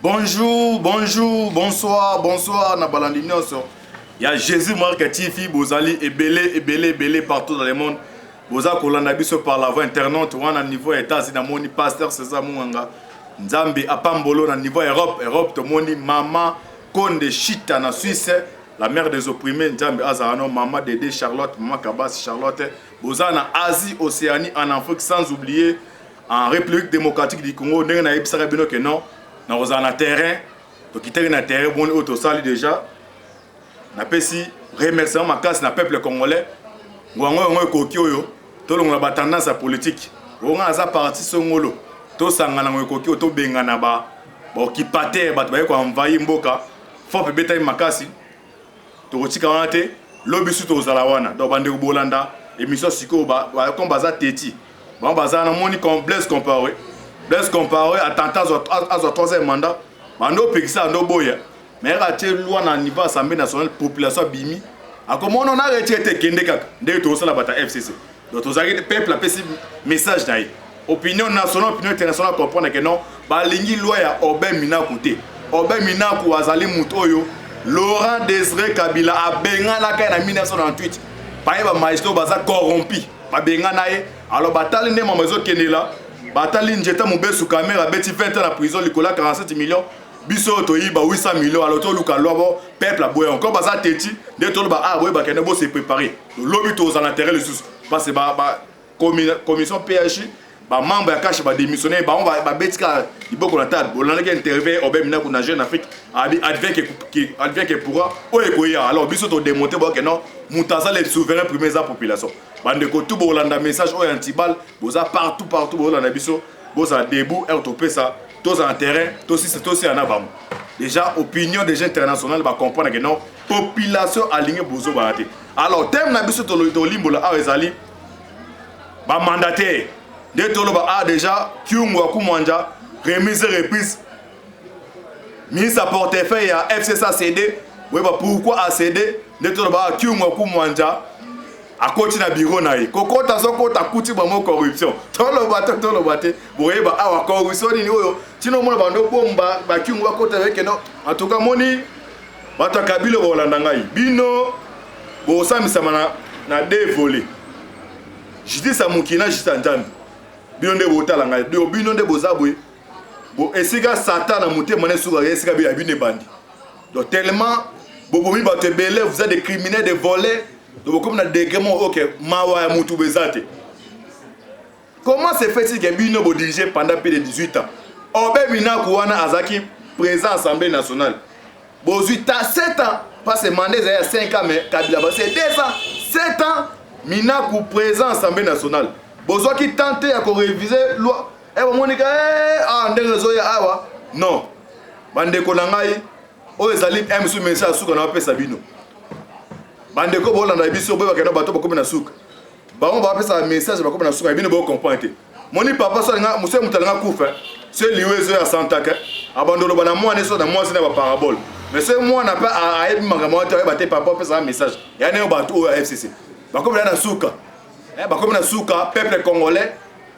Bonjour, bonjour, bonsoir, bonsoir, na balandinioso. Il y a Jésus Marc Tifi, Bozali, et partout dans le monde. Boza Kolanda biso par la voie internaute, ou à niveau États-Unis, moni pasteur César Mouanga. Nzambi Apambolo na niveau Europe, to moni Maman Konde Chita na Suisse, la mère des opprimés, Nzambi Azarano, Maman Dédé Charlotte, Maman Kabas Charlotte. Boza na Asie, Océanie, en Afrique, sans oublier en République démocratique du Congo, n'est na Ibsara Bino que non. Na rozana terrain, to quitter na terrain bon auto sali déjà. Na pesi remerciement ma classe na peuple congolais. Ngwango koki oyo, to longa ba tendance politique. Onga za parti songolo. To sangana ngo koki to bengana ba ki pater ba to ko envahir mboka. Faut pe beta makasi. To kotika wana te, lobisu to zala wana. Do bande ko bolanda, émission siko ba comme baza teti. Ba baza na moni complexe comparé. Blaise comparé attentat à son troisième mandat, Mando Pekisa Ando Boya, mais raté loi dans le niveau Assemblée nationale, population Bimi. A comment on a retiré Kendekak, dès que tu as la bataille FCC. Donc, vous avez le peuple a fait message d'ailleurs. Opinion nationale, opinion internationale comprendre que non, Balingi loi ya Obey Mina Kouté. Obey Mina Kouazali Moutoyo, Laurent Désiré Kabila a benga la caille en 1998. Par exemple, magistrat Baza corrompu. Pas benga nae. Alors, bataille n'est pas maison Kenela. Batali njeta mubesu caméra beti 20 ans la prison likola 47 millions biso to yiba 800 millions alors to luka lobo peuple aboye encore baza teti de to ba ah boye ba kene bo se préparer lobi to za l'intérêt le sous parce que ba commission PHI ba membre ya cash ba démissionner ba beti ka iboko na table bolanda ke interview obé mina ko na jeune Afrique advient que pourra o ekoya alors biso to démonter bo que non mutaza les souverains premiers de la population. Bande ko tout bolanda message o antibal boza partout bolanda biso boza debout et topé ça tous en terrain tous en avant. Déjà opinion des gens internationaux va comprendre que non population alignée bozo baraté. Alors thème na biso to limbola a ezali ba mandataire de tolo ba a déjà Kyungwa Kumwanja remise reprise ministre portefeuille à FCC CD ouais bah pourquoi a cédé de tolo ba Kyungwa Kumwanja a côté na bureau na ye koko ta soko ta kuti ba mo corruption tolo bate boye ba awa corruption ni oyo tino mona bando bomba ba Kyungwa kota avec non en tout cas moni bato kabilo bolanda ngai bino bo samisa na deux volets justice a mukina justice nzambi bino nde botala ngai bino nde bozabwe bo esika satan na muté mané suka esika bi abine bandi donc tellement bobomi bato belé vous êtes des criminels des volets donc comme na dégrement OK mawa ya mutu bezate. Comment se fait-il que bino bo diriger pendant plus de 18 ans Obé Mina Kouana Azaki président à l'Assemblée nationale bo 8 ans 7 ans pas ce mandat il y a 5 ans mais Kabila c'est 2 ans 7 ans Mina Kou président à l'Assemblée nationale bozo qui tente à réviser loi et bon monika ah ndenge zo ya awa non bande ko na ngai o ezali msu message suka na pesa bino bande ko bolanda biso boba kena bato bakomi na suka bango ba pesa message bakomi na suka bino bo comprendre moni papa so nga muso mutalanga kufa c'est liwezo ya santaka abandolo bana mwana so na mwasi na ba parabole mais c'est moi na pas a ebi mangamo ta ba te papa pesa message ya ne bato o FCC bakomi na suka bakomi na suka peuple congolais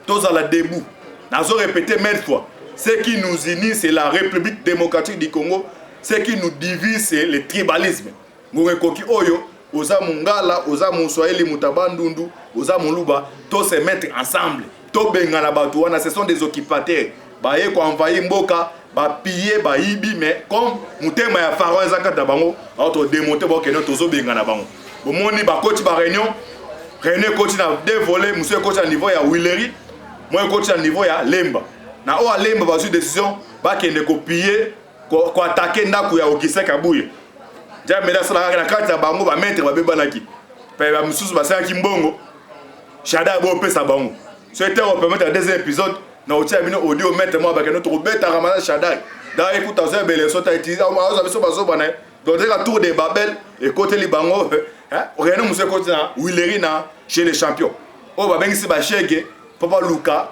tous à la debout. Nous répété maintes fois. Ce qui nous unit, c'est la République démocratique du Congo. Ce qui nous divise, c'est le tribalisme. Nous rekoki oyo, oza mungala, oza muswahili mutabandundu, oza muluba, tous se mettre ensemble. To bengana batu wana, ce sont des occupateurs. Ba ye ko envahir mboka, ba piller, ba ibi, mais comme mutema ya pharaon ezaka dabango, auto démonter bo keno tozo bengana bango. Bo moni ba coach ba réunion, coach na deux volets, monsieur coach à niveau ya Willery. Moi coach à niveau ya Lemba na o Lemba ba su décision ba kende copier ko attaquer ndaku ya Okise Kabuye ja meda sala na carte ya bango ba mettre ba bebanaki pa ba mususu ba sala kimbongo shada bo pesa bango c'était on peut mettre deuxième épisode na otia bino audio mettre moi ba kende to beta ramana shada da écoute ça belle so ta utiliser on a so bazo bana donc la tour de Babel et côté li bango hein rien monsieur côté na Willery na chez les champions o ba bengi si ba chege Papa Luka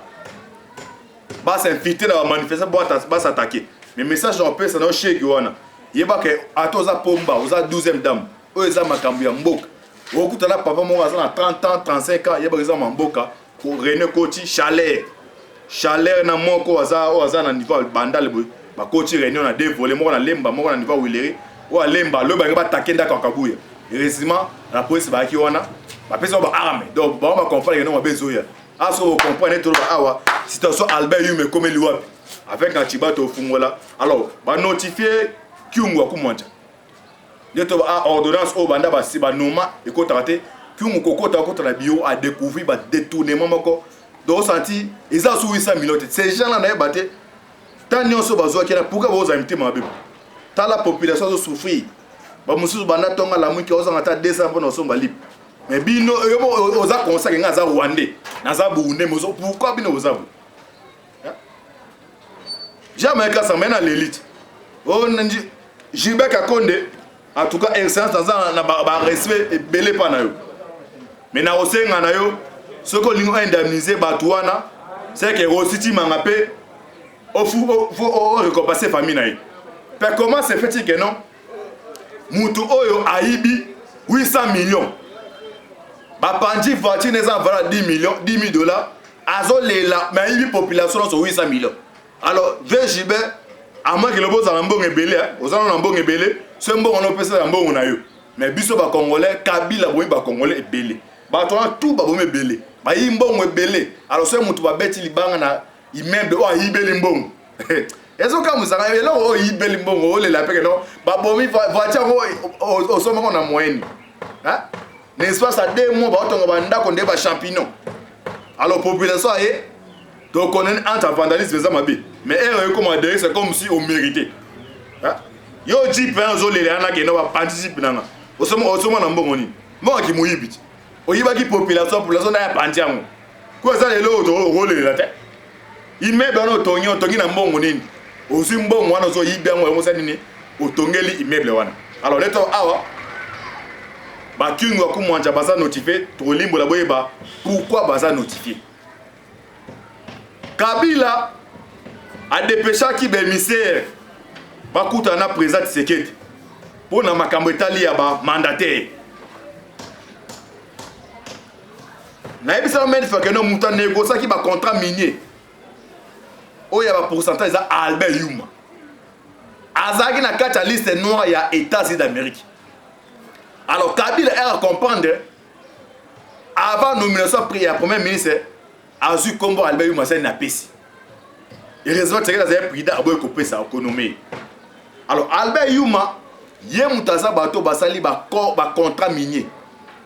va s'infiltrer dans la manifestation pour s'attaquer. Mais message en paix, c'est dans chez Guana. Il y a que Atoza Pomba, aux 12e dame, aux Makambu Mboka. Au coup de la papa, moi, à 30 ans, 35 ans, il y a par exemple Mboka, pour René Koti, Chalère. Chalère, na moko, au hasard, na niveau bandal, ba coach réunion na deux volets moko na lemba moko na niveau wileri o lemba le ba ba takenda ka kabuya heureusement la police ba ki wana ba pesa ba arme donc ba comprendre que non ba bezoya aso vous comprenez tout ba awa situation Albert Yume comme liwapi avec un tibato fungola alors ba notifier Kyungu akumwanja yeto ba ordonnance o banda ba si ba noma e ko traiter Kyungu kokota ko na bio a découvrir ba détournement moko donc senti ils ont sous 800 millions ces gens là na baté tant nyonso bazwa kena pourquoi vous inviter ma bébé tant la population zo souffrir ba mususu banda tonga la mwiki oza ngata 200 pour nos somba libre mais bino oza consacrer ngaza rwandais naza burundi mozo pourquoi bino oza bu jamais ka ça mena l'élite on ndi Gilbert Kakonde en tout cas excellence dans na ba respect belé pa na yo mais na osenga na yo ce que lingo indemniser batouana c'est que Rositi Mangapé faut récompenser famille na yo mais comment c'est fait que non mutu oyo aibi 800 millions ba pandi voiture neza valeur 10 millions 10 000 dollars azo lela mais aibi population sur 800 millions alors VJB à moins que le boss a un bon ébélé aux gens un bon ébélé c'est un bon on peut ça un bon on a eu mais biso ba congolais Kabila boy ba congolais ébélé ba toi tout ba bon ébélé ba yi mbongo ébélé alors c'est mutu ba beti libanga na immeuble o ibeli mbongo ezo ka musanga elo o ibeli mbongo o le la peke non ba bomi voiture o so mo na moyenne hein n'est-ce pas ça 2 mois ba otonga ba ndako nde ba champignon alors population aye donc on est entre vandalisme ça mabe mais comme c'est comme si on méritait hein yo jeep hein zo le ana ke no ba participe nanga o so na mbongo ni mo ki muyibi o yiba ki population na ya pantiamo ko ça le lo to role la tête il met dans tongi na mbongo nini o si mbongo wana zo yibi ngo ngo nini o tongeli immeuble wana alors leto awa ba Kyungu akumwanja baza notifier to limbo la boyeba pourquoi baza notifier Kabila a dépêché qui bémissaire bakuta na président Tshisekedi pour na makambo etali ya ba mandataire na ebisa men fa que no muta négocier qui ba contrat minier o ya ba pourcentage za Albert Yuma azaki na kata liste noire ya États-Unis d'Amérique alors Kabila a comprendre avant nomination pris à premier ministre azu kombo Albert Yuma c'est na pesi et raison c'est que ça a pris d'abord couper sa économie alors Albert Yuma ye mutaza bato basali ba contrat minier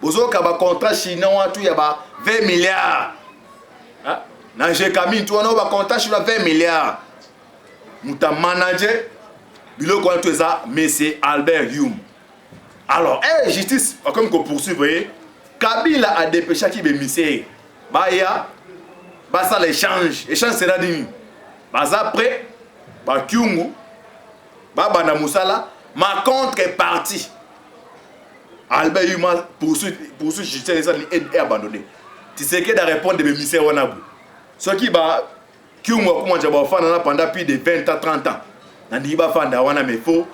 bozoka ba contrat chinois tout ya ba 20 milliards hein na Jekami tout on ba contrat chinois 20 milliards muta manager biloko tout ça mais c'est Albert Yuma alors justice comme qu'on poursuivre Kabila a dépêché qui bémissaire baya basa l'échange sera dimi baza après ba Kyungu ba na musala ma contrepartie Albert Yuma poursuit justice ça est abandonné tu sais que de répondre de bémissaire wana bu ce qui ba Kyungu comment ja ba fana pendant plus de 20 à 30 ans na ndi ba fanda wana mais faut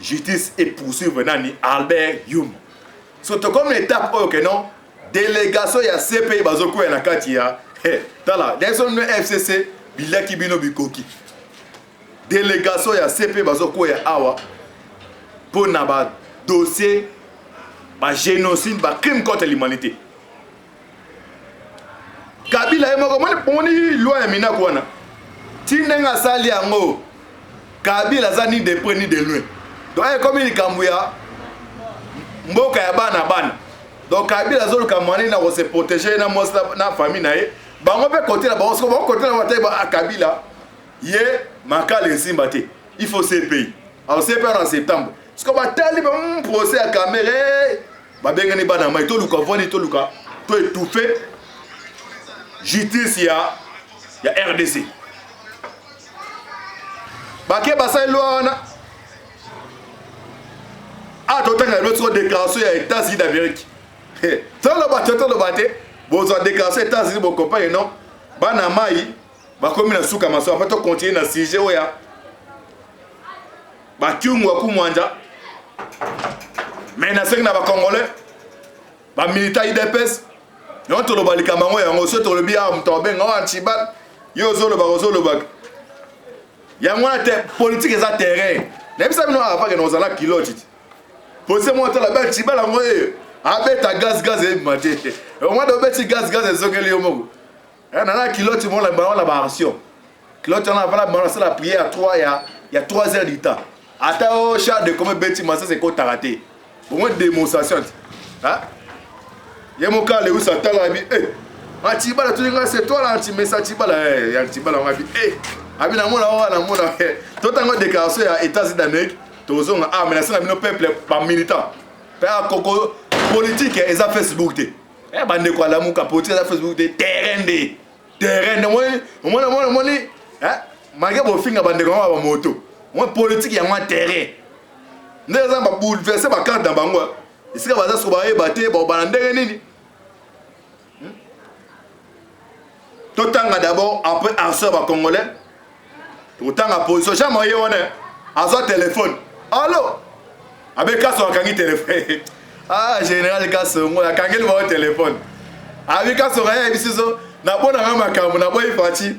justice et poursuivre nani Albert Yuma surtout comme l'étape que non délégation ya CPI bazoko na kati ya tala deso no FCC bilaki bino bikoki délégation ya CPI bazoko ya awa pour na ba dossier ba génocide ba crime contre l'humanité Kabila emoko moni loi ya mina kwana tindenga sali yango Kabila za ni de près ni de loin donc comme il kambuya mboka ya bana donc Kabila zolo kamani na se protéger na famille na ye bango pe côté na bango ko côté na wate ba Kabila ye makale simba te il faut CPI alors CPI en septembre parce que ba tali ba procès à caméra ba bengani bana mai to luka voni to luka to étouffé justice ya RDC ba ke ba sa loi na a totanga l'autre déclaration ya États-Unis d'Amérique tant le baté bon ça déclaration États-Unis bon compagnie non bana mai ba komi na suka maso après to continuer na sujet oya ba Kyungu akumwanja mais na senga ba congolais ba militaire IDPS non to lo balika mango ya ngo so to lo bia mtobe ngo antibat yo zo lo ba ya ngwana te politique eza terrain na bisa bino avant que nous allons kilote posez moi la bête tibala ngoye abeta gaz et maté au moins de bête gaz ezokeli yo moko na kilote mo la ba action kilote on a la prière à 3 il y a 3 heures du temps ata au chat de comme bête massa c'est ko raté au moins démonstration hein yemoka le usa tala bi Tibala tu dis c'est toi là anti-message Tibala Tibala on a dit abi na mona totango déclaration ya États-Unis d'Amérique tozonga menacer na bino peuple par militant pa koko politique eza Facebook te bande ko la muka politique eza Facebook te terrain moi malgré bo finga bande ko ba moto moi politique ya moi terrain ndeza ba bouleverser ba carte dans bango isika baza so ba ebate ba bandenge nini Totanga d'abord, après Arsoba Congolais. Totanga position. Jamais on est. Arsoba téléphone. Allô? Avec Kasso Kangi téléphone. Ah, général Kasso, moi, Kangi le téléphone. Avec Kasso, il y a na bona ngama kambo na boy fati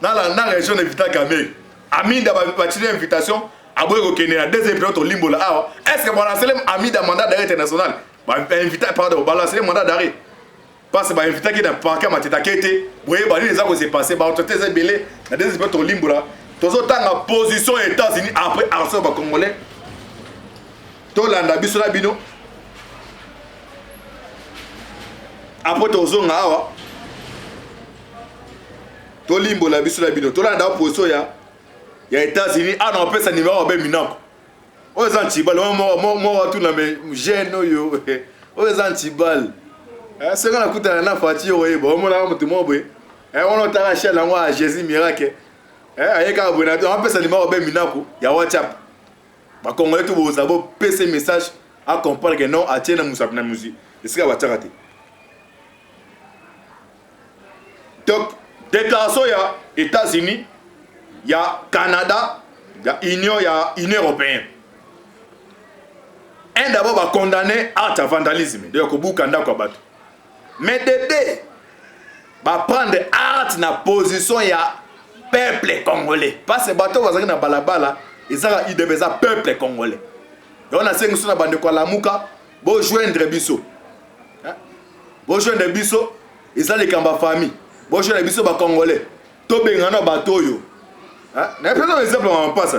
na la na région de Vita Kamé. Amida ba partir invitation a boy ko kene na deuxième période au limbo là. Est-ce que voilà c'est Amida mandat d'arrêt international? Ba invité pardon, balancer mandat d'arrêt. Parce que bah invité qui n'a pas qu'à matita kete boye bali les accords s'est passé bah autorité c'est belé na des espèces de limbo là tozo tanga position États-Unis après arso ba congolais to landa biso na bino après tozo ngawa to limbo la biso na bino to landa position ya États-Unis non pesa numéro ba minako o zantibal mo tout na me jeune yo o zantibal c'est quand on écoute la voiture, on a un peu de on a la chaîne à Jésus miracle. On peut s'animer au Beminako, il y a WhatsApp. Par contre, on vous avez PC message à comprendre que non, à tienne la musique. Et c'est ce que vous donc, déclaration, il y a États-Unis, il y a Canada, il y a Union européenne. Un d'abord va condamner art à vandalisme. Donc, au bout Canada, quoi battre. Mais Dédé va prendre art na position ya peuple congolais. Parce que bateau va na balabala, ils ont idée de peuple congolais. Et on a 5 sur la bande de la muka, bo joindre biso. Bo joindre biso, ils ont les kamba famille. Bo joindre biso ba congolais. To bengana bateau yo. Na prenons exemple on passe.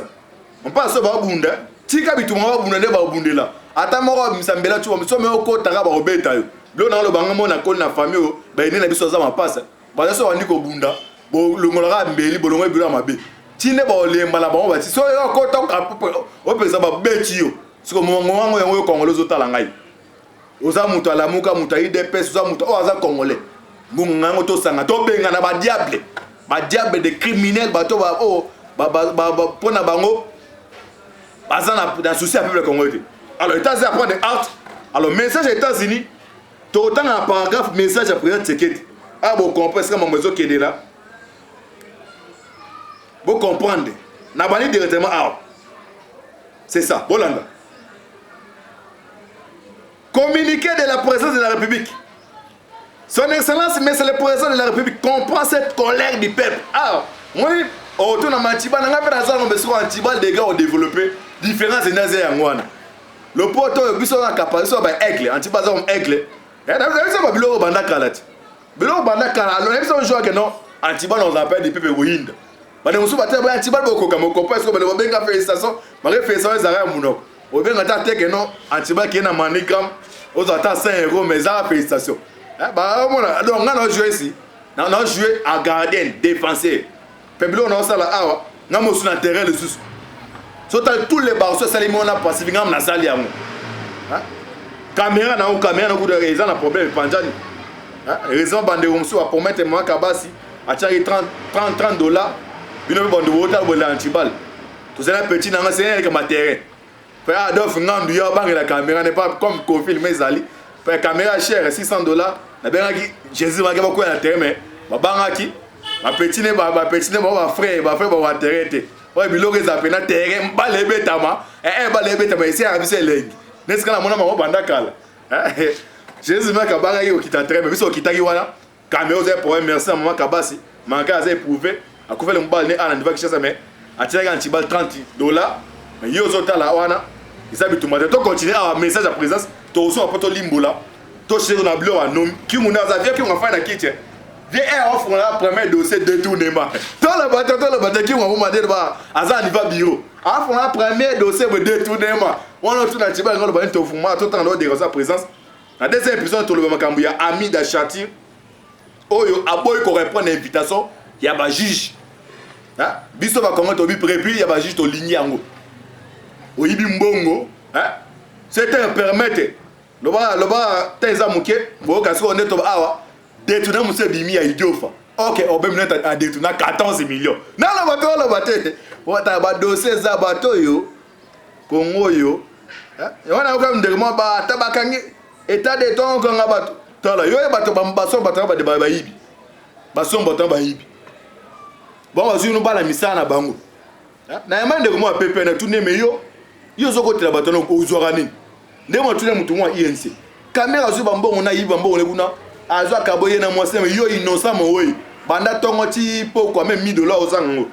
On passe ba bunda, tika bitu ba bunda ne ba bundela. Ata moko misambela tu so me ko taka ba obeta yo. Lo na lo bango na kol na famille o ba ine na biso za mapasa ba so wandi ko bunda bo longola mbeli bo longo bila mabe tine ba olemba la bango ba ti so yo ko to ka o pesa ba beti yo siko mongo wango yango Congolais zo tala ngai oza muto ala muka muta IDPS oza muto o aza Congolais ngunga ngo to sanga to benga na ba diable de criminels ba to ba o ba pona bango baza na souci à peuple congolais. Alors États-Unis apprend des art. Alors message États-Unis autant un paragraphe message à président Tshisekedi. Ah bon comprendre comment maison qui est là. Vous comprendre. N'a pas directement ah. C'est ça. Bolanda. Communiqué de la présidence de la République. Son Excellence, mais c'est le président de la République comprend cette colère du peuple. Ah, moi, autour de Matiba, on a fait dans un besoin Antibal des gars ont développé différentes énergies en Wana. Le poteau, il a capacité de aigle, Antibal aigle. Et là, vous avez Bilo Banda Kalati. Bilo Banda Kalati, alors, vous avez joué que non, Antibal on l'appelle des peuples Wind. Mais nous sommes à Antibal beaucoup comme on comprend, parce que nous avons bien fait félicitations, mais félicitations, ils arrivent à Mounok. On vient d'attendre que non, Antibal qui est dans Manigram, aux attend 5 €, mais ça, félicitations. Bah, donc, on a joué ici. On a joué à gardien, défenseur. Puis, on a ça là, on a sur le terrain, le sous. Surtout tous les barreaux, ça, les gens ont passé, ils ont passé. Caméra, on a un raison, on a un problème. Raison, on a pour mettre moi Kabasi, à 30 $. Une bonne de water, on a un antibal. Tout ça, petit, on a un terrain. Frère Adolphe, on a la caméra, n'est pas comme Kofi, mais Zali. La caméra chère, $600. La bien Jésus va beaucoup à terre, mais ma banaki, ma petite, ma frère, ma terre. Ouais, mais l'autre, ça fait un terrain, balébé tama, et balébé tama, ici, à Bissé Leg. N'est-ce que la monnaie m'a bandakal? Jésus m'a kabanga qui t'entraîne, mais so qui t'a wana, caméra, vous avez pour merci à maman Kabasi, manqué à éprouvé, à couvrir le bal, à l'anniversaire, mais atiraka antibal $30 mais yo ozotala wana eza bitumba te tocontinue awa message ya présence tokozwa mpo tolimbola tosheri na bilo anomi kimuna aza vie kingo afai na kiti vie ofungaka premier dossier détournement toloba te kingo akomandele ba aza aniva biro afungaka premier dossier bo détournement wana otuna antibal ngoloba nini tofungama totanga na odérange présence na deuxième épisode toloba makambo ya ami d'Achati oyo aboyi korépondre invitation ya bajuge biso bakongo tobi prépi ya bajuge tolingi yango oyibi mbongo c'était permettre loba teza muke boka siko nde to awa détourner monsieur bimi ya idiofa OK obem net a détourner 14 millions na lo bato wata ba dossier za bato yo kongo yo wana ko ndemo ba tabakangi état de ton ko ngabato tala yo bato bambaso bato ba de ba yibi baso bato ba yibi bon wazu no bala misana bango na yamande ko mo pepe na tune me yo zokotela bato na ozwaka nini nde mo tune mutu mwa INC caméra zo bambongo na yiba mbongo lekuna azwa kaboye na mwase me yo innocent mo oyi banda tongo ti poko même $1000 ozango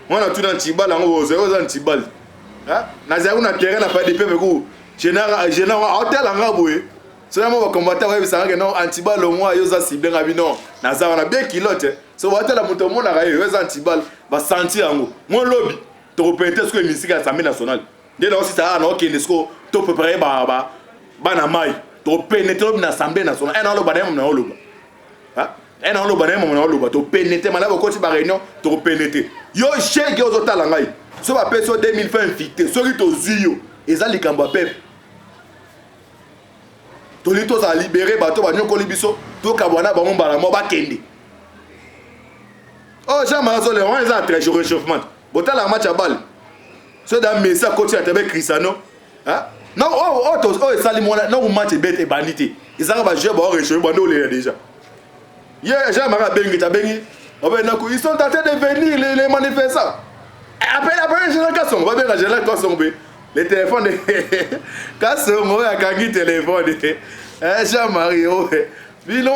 mwana tuna ntibala ngo oza ntibala na zaku na terrain na pas de pepe ko général hôtel anga boye sona mo ba combattant wa bisanga ke non antibala mwa yo za cible ngabi non na za wana bien kilote so watela mutu mona ga yo za antibala ba sentir yango mo lobby to repente ce que musique assemblée nationale dès là aussi ça na okende sko to préparer bana mai to pénétrer na assemblée nationale en lo bana na oloba en lo bana na oloba to pénétrer mala ko ti ba réunion to pénétrer yo cheke ozo tala ngai so ba peso 2000 fin invité so ri to zuyo ezali kamba pep to li to za libérer bato ba nyoko libiso to kabwana ba mombala mo ba kende oh jamais zo le on est en très réchauffement botala match à balle so da mesa coach ya tebe Cristiano non sali mona non match bête et bandité ils ont ba jouer ba réchauffer ba no le déjà j'ai mara bengi ta bengi ils sont en train de venir les manifestants après général Kasson va bien général Kasson les téléphones Kasson ya kangi téléphone Jean Mario bilo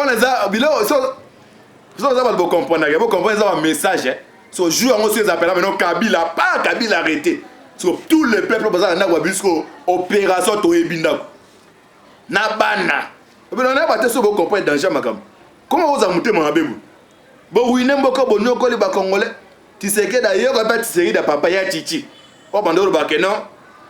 so ça va comprendre ça un message so jour on se appelle maintenant Kabila pas Kabila arrêté so tout le peuple bazana na wabisco opération to ebinda na bana bino na bateso bo comprendre danger makam comment vous amouté mon abebu bo wine mboko bo nyoko li ba congolais Tshisekedi d'ailleurs quand Tshisekedi da papa ya Titi o bandolo ba kenon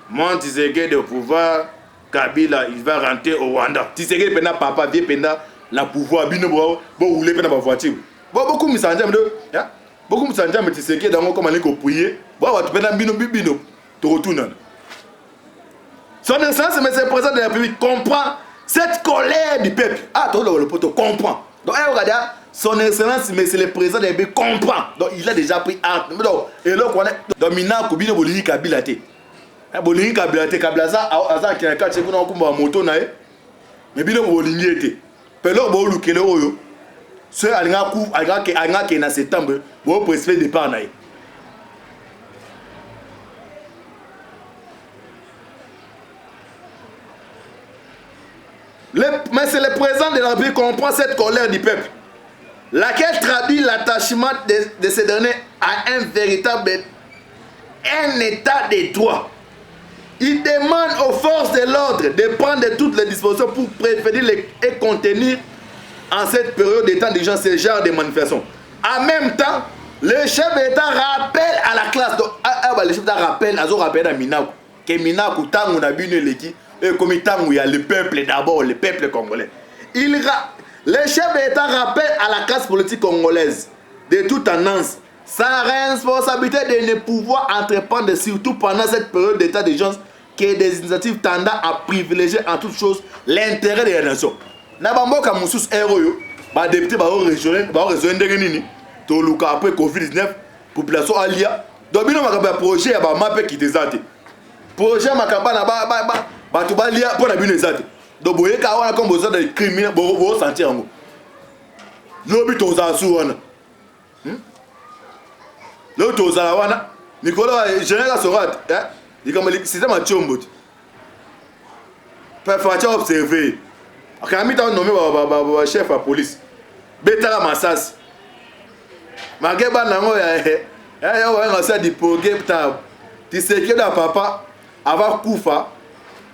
mon Tshisekedi de pouvoir Kabila il va rentrer au Rwanda Tshisekedi pena papa vie pena la pouvoir bino bo rouler pena ba voiture beaucoup misanja mdo ya beaucoup misanja me Tshisekedi dango comme aller ko prier bo wa pena bino to retourne son excellence monsieur le président de la République comprend cette colère du peuple to le poto comprend donc regardez son excellence monsieur le président de la République comprend donc il a déjà pris acte donc et là qu'on est domina ko bino bolini Kabila te bolini Kabila te Kabila za aza ki na kati kuna kumba moto na mais bino bolini ete pelo bo lukele oyo ce alinga ke na septembre bo président départ na mais c'est le président de la République qui comprend cette colère du peuple, laquelle traduit l'attachement de ces derniers à un véritable état de droit. Il demande aux forces de l'ordre de prendre toutes les dispositions pour prévenir et contenir en cette période d'état d'urgence ce genre de manifestations. En même temps, le chef d'État rappelle à la classe, le chef d'État rappelle à Minakou, que Minakou, tant on a vu l'équipe, et comme il y a le peuple d'abord, le peuple congolais. Le chef d'État rappelle à la classe politique congolaise de toute tendance sa responsabilité de ne pouvoir entreprendre, surtout pendant cette période d'état d'urgence, que des initiatives tendant à privilégier en toute chose l'intérêt de la nation. Nabamboka Moussous Héroyo, député rejoindre nini, toluka après Covid-19, population alia, donc il y a un projet à mapé qui désate. Projet makaba na batu balia pour la bine zate donc boye ka wana comme besoin de criminel bo sentir ngo lobi to za su wana lo to za wana Nicolas général Sorat il comme c'est ma chombo faire observer akami ta nommé chef de police betara masas mageba nango on ça du poké tu sais que là papa avant Koufa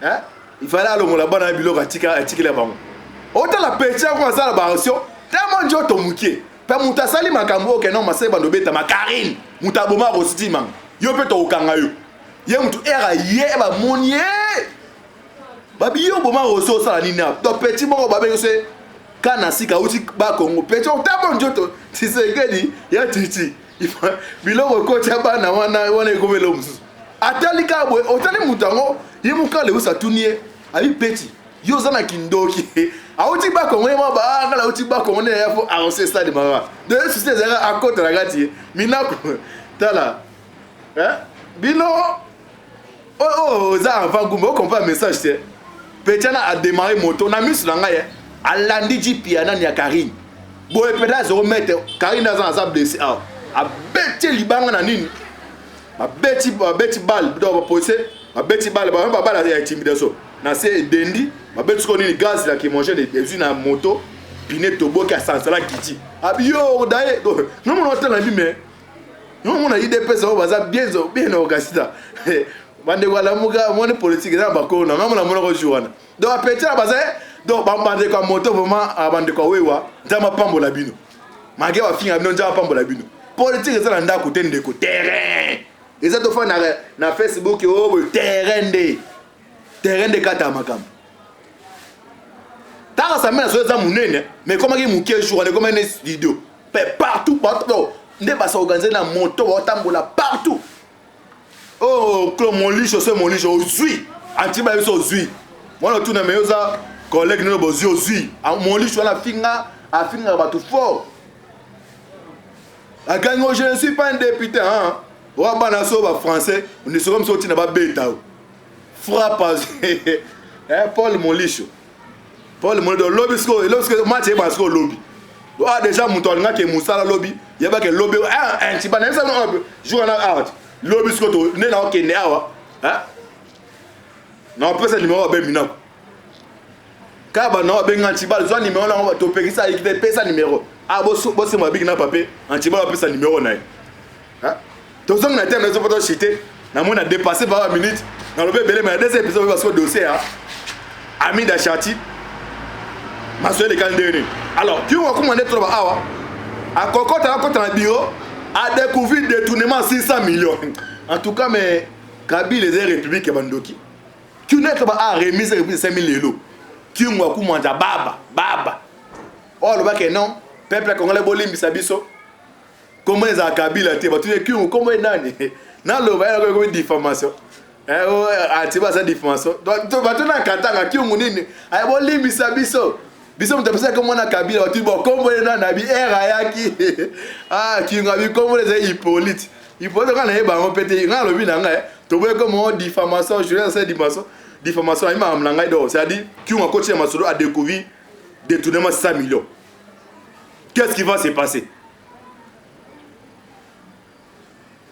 hein il fallait aller au là-bas dans biloko atika la bango autant la pétia comme ça la barration tellement njo to mukie pa muta sali makambo ke non masé bando beta makarine muta boma rositi man yo pe to okanga yo ye mutu era ye ba monie babi yo boma roso sala nini to petit moko babe se kana sika uti ba Congo petit on tellement njo to tu sais que dit ya titi biloko kotia bana wana ekomela mususu atali kabwe otali mutango yemuka le usa tunie abi petit yo zana kindoki auti ba Congo ma ba kala uti ba Congo ne ya fo arrosé stade mara de susté zera akota la gati minako tala hein bino za avant gumbo comprend message c'est petit na a démarré moto na mis la ngaye alandi jipia na ya Karine boye peda 0 mètre Karine za blessé ah a beti libanga na nini a beti bal do ba posé a beti bal ba bal ya intimidation na se dendi ba beti ko nini gaz la qui manger des na moto piné tobo ka sansala kiti abio dae non mon hôtel na bimé non mon idée pesa baza bien organisé bande kwa lamuka mon politique na bako na mama na mona ko joana do a peti la baza do bande kwa moto vraiment bande kwa wewa ndama pambola bino mage wa finga bino ndama pambola bino politique ça nda ko tende ko terrain et ça to fa na Facebook o terrain de kata makam tara ça mena so za munene mais comment ki mukie jour on est comme une vidéo partout nde ba sa organiser na moto wa tambola partout oh clo mon licho ozui antiba yo so ozui moi tout na meyoza collègue no bozi ozui mon licho na finga ba tout fort. Je ne suis pas un député, hein. Français, on est comme sorti dans bêta. Frappe Paul Molicho. Paul Molicho, lobby, match est lobby. Déjà, mon tournoi qui est Moussa lobby, il y a pas que lobby. Un petit peu, joue en out. Lobby, ce n'est pas qu'il hein. Non, on peut ce numéro à Bémina. Car non, ben antibal, soit numéro là, on va toper ça, il fait ça numéro. Ah, boss, c'est moi big na papier, antibal a pris sa numéro là. Hein? Tous ceux qui ont été dans photo chité, na mon a dépassé par 1 minute. Dans le bébé, mais des épisodes parce que dossier hein. Ami d'Achati, ma soeur de Kandéné. Alors, qui ont commandé trop awa? À Cocotte, à côté dans le bureau, a découvert détournement 600 millions. En tout cas, mais Kabila les Républiques et Bandoki. Qui n'est pas remise 5 000 euros. Qui ont commandé baba. Oh, le bac est non. Peuple congolais bolim bisabiso. Comment les Kabila te ba tu qui ont comment nani? Na lo ba ko diffamation. Atiba sa diffamation. Donc tu vas tu na katanga qui ont nini? Ay bolim bisabiso. Biso mtapesa kama na Kabila tu bo kombo na bi era yaki. Ah, qui ngabi kombo les Hippolyte. Hippolyte kana eba on pété nga lobi na nga to boye comme diffamation, je vais dire diffamation ima amlanga do, c'est-à-dire qui ont coaché Masolo a découvert détournement 100 millions. Qu'est-ce qui va se passer?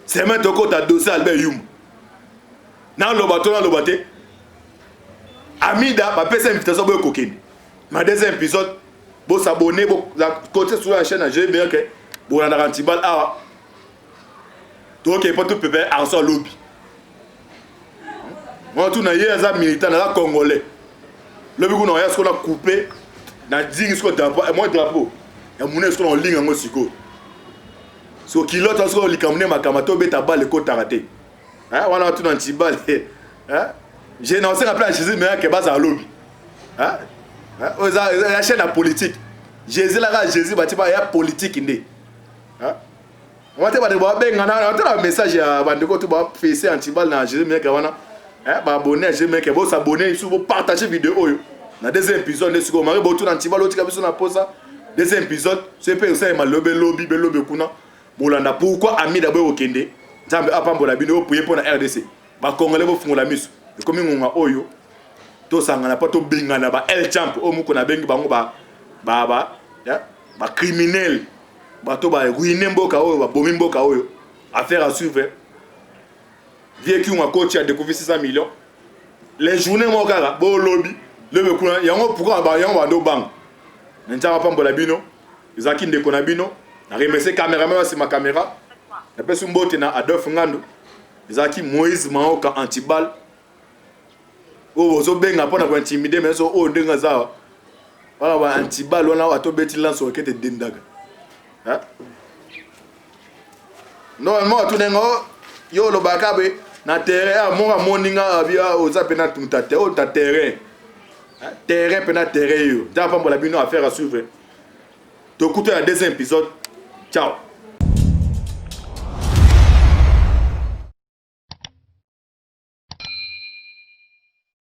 C'est maintenant que tu as dossier Albert Youm. Dans le bateau, Amida va faire une invitation pour coquine. Ma deuxième épisode, pour s'abonner, pour côté sur la chaîne, j'ai bien que pour la rentibal ah. Donc il pas tout peuple en son lobby. Moi tout na yéza militant na congolais. Le but qu'on a ce qu'on a coupé na digne ce qu'on drapeau, moi drapeau. Ya mune ce qu'on ligne en siko. So kilote ce qu'on likamune makamato beta balle ko taraté. Hein, on a tout dans tibal. Hein? J'ai annoncé après Jésus mais que base à lobby. Hein? La chaîne la politique. Jésus là Jésus batiba ya politique indé. Hein? On va te voir un message à Bandeko tu vas faire antibal na Jésus mais que wana. Hein, ba abonner Jésus mais que vous s'abonner sur vous partager vidéo yo. Na deuxième épisode de ce qu'on mari botu antibal l'autre qui na posa. Deuxième épisode, c'est peut ça ma lobby kuna. Bolanda pourquoi ami d'abord au Kende. Zambe apambola bino pour pour la RDC. Ba congolais bo fungola miso. Comme ngonga oyo. To sangana pas to bingana ba El Champ o muko na bengi bango ba ya ba criminel. Ba to ba ruiner mboka oyo ba bomi mboka oyo. Affaire à suivre. Vieux qui ont coach a découvert 600 millions. Les journées mo kala bo lobby. Le bekuna yango pourquoi ba yango ba do bang. Nta pambola bino. Izaki ndeko na bino. Na remercier caméraman c'est ma caméra. napesi mbote na Adolphe Ngando ezalaki Moïse Maoka Antibal oyo ozobenga mpona kointimide mais so oyo ndenge aza wana ba Antibal wana atobeti lance okete dendaga normalement atunengo yo lobaka be na terrain monga moninga abia oza pena tuntate o ta terrain pena terrain yo nda pambola bino affaire à suivre to kuto ya deuxième épisode ciao.